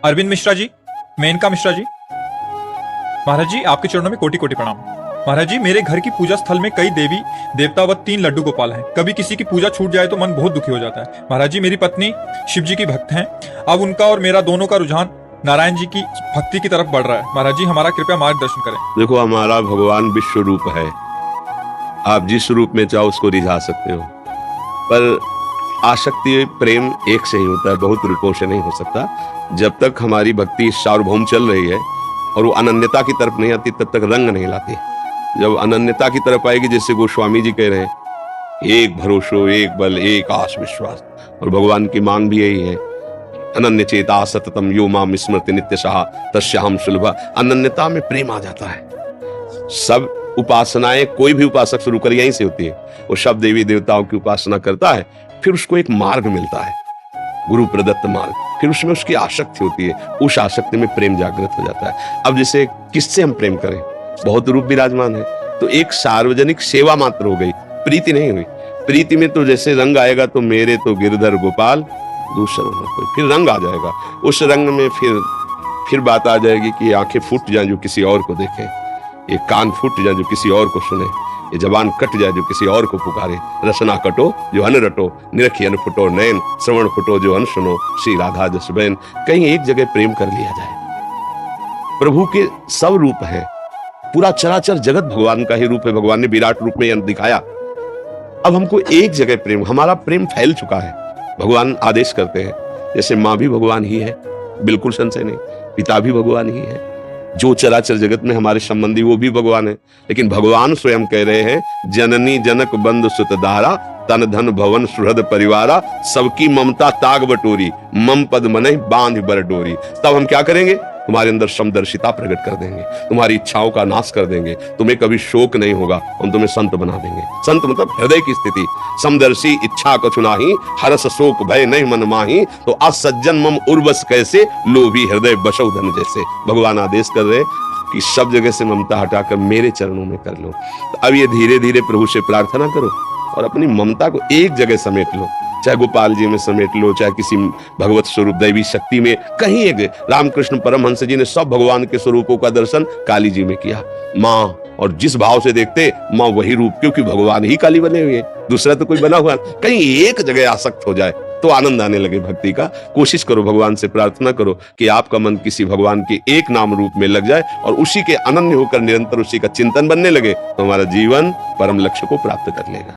अरविंद मिश्रा जी, मेनका मिश्रा जी। महाराज जी, आपके चरणों में कोटि कोटि प्रणाम। महाराज जी, मेरे घर की पूजा स्थल में कई देवी देवता व 3 लड्डू गोपाल हैं। कभी किसी की पूजा छूट जाए तो मन बहुत दुखी हो जाता है। महाराज जी, मेरी पत्नी शिव जी की भक्त हैं। अब उनका और मेरा दोनों का रुझान नारायण जी की भक्ति की तरफ बढ़ रहा है। महाराज जी, हमारा कृपया मार्गदर्शन करें। देखो, हमारा भगवान विश्व रूप है। आप जिस रूप में चाहो उसको रिझा सकते हो, पर आसक्ति प्रेम एक से ही होता है, बहुत रूपों से नहीं हो सकता। जब तक हमारी भक्ति सार्वभौम चल रही है और वो अनन्यता की तरफ नहीं आती, तब तक रंग नहीं लाती। जब अनन्यता की तरफ आएगी, जैसे गोस्वामी जी कह रहे हैं, एक भरोसो, एक बल, एक आस विश्वास, और भगवान की मांग भी यही है, अनन्य चेता सततम यो माम स्मृति नित्यशः तस्याहं सुलभ। अनन्यता में प्रेम आ जाता है। सब उपासनाएं कोई भी उपासक शुरू कर यहीं से होती है। वो सब देवी देवताओं की उपासना करता है, फिर उसको एक मार्ग मिलता है, गुरु प्रदत्त मार्ग। फिर उसमें उसकी आसक्ति होती है, उस आसक्ति में प्रेम जागृत हो जाता है। अब जैसे किससे हम प्रेम करें, बहुत रूप विराजमान है, तो एक सार्वजनिक सेवा मात्र हो गई, प्रीति नहीं हुई। प्रीति में तो जैसे रंग आएगा, तो मेरे तो गिरधर गोपाल दूसरा न कोई, फिर रंग आ जाएगा। उस रंग में फिर बात आ जाएगी कि आंखें फूट जाए जो किसी और को देखे, ये कान फूट जाए जो किसी और को सुने, ये जबान कट जाए जो किसी और को पुकारे। रसना कटो जो अन रटो, निरखी अन फुटो नैन, श्रवण फुटो जो अन सुनो, श्री राधा जस बैन। कहीं एक जगह प्रेम कर लिया जाए। प्रभु के सब रूप हैं, पूरा चराचर जगत भगवान का ही रूप है। भगवान ने विराट रूप में दिखाया। अब हमको एक जगह प्रेम, हमारा प्रेम फैल चुका है। भगवान आदेश करते हैं, जैसे माँ भी भगवान ही है, बिल्कुल संशय नहीं, पिता भी भगवान ही है, जो चराचर जगत में हमारे संबंधी वो भी भगवान है। लेकिन भगवान स्वयं कह रहे हैं, जननी जनक बंधु सुत दारा, तन धन भवन सुहृद परिवारा, सबकी ममता ताग बटोरी, मम पद मनहि बांध बर डोरी। तब हम क्या करेंगे, तुम्हारे अंदर समदर्शिता प्रकट कर देंगे, तुम्हारी इच्छाओं का नाश कर देंगे, तुम्हें कभी शोक नहीं होगा, हम तुम्हें संत बना देंगे। संत मतलब हृदय की स्थिति। समदर्शी इच्छा कछु नाही, हरस शोक भय नहीं मन माही, तो असज्जन मम उर्वस कैसे, लोभी हृदय बसौ धन जैसे। भगवान आदेश कर रहे कि सब जगह से ममता हटाकर मेरे चरणों में कर लो। तो अब ये धीरे धीरे प्रभु से प्रार्थना करो और अपनी ममता को एक जगह समेट लो, चाहे गोपाल जी में समेट लो, चाहे किसी भगवत स्वरूप दैवी शक्ति में, कहीं एक। रामकृष्ण परमहंस जी ने सब भगवान के स्वरूपों का दर्शन काली जी में किया। माँ, और जिस भाव से देखते माँ वही रूप, क्योंकि भगवान ही काली बने हुए, दूसरा तो कोई बना हुआ। कहीं एक जगह आसक्त हो जाए तो आनंद आने लगे भक्ति का। कोशिश करो, भगवान से प्रार्थना करो कि आपका मन किसी भगवान के एक नाम रूप में लग जाए और उसी के अनन्य होकर निरंतर उसी का चिंतन बनने लगे, तो हमारा जीवन परम लक्ष्य को प्राप्त कर लेगा।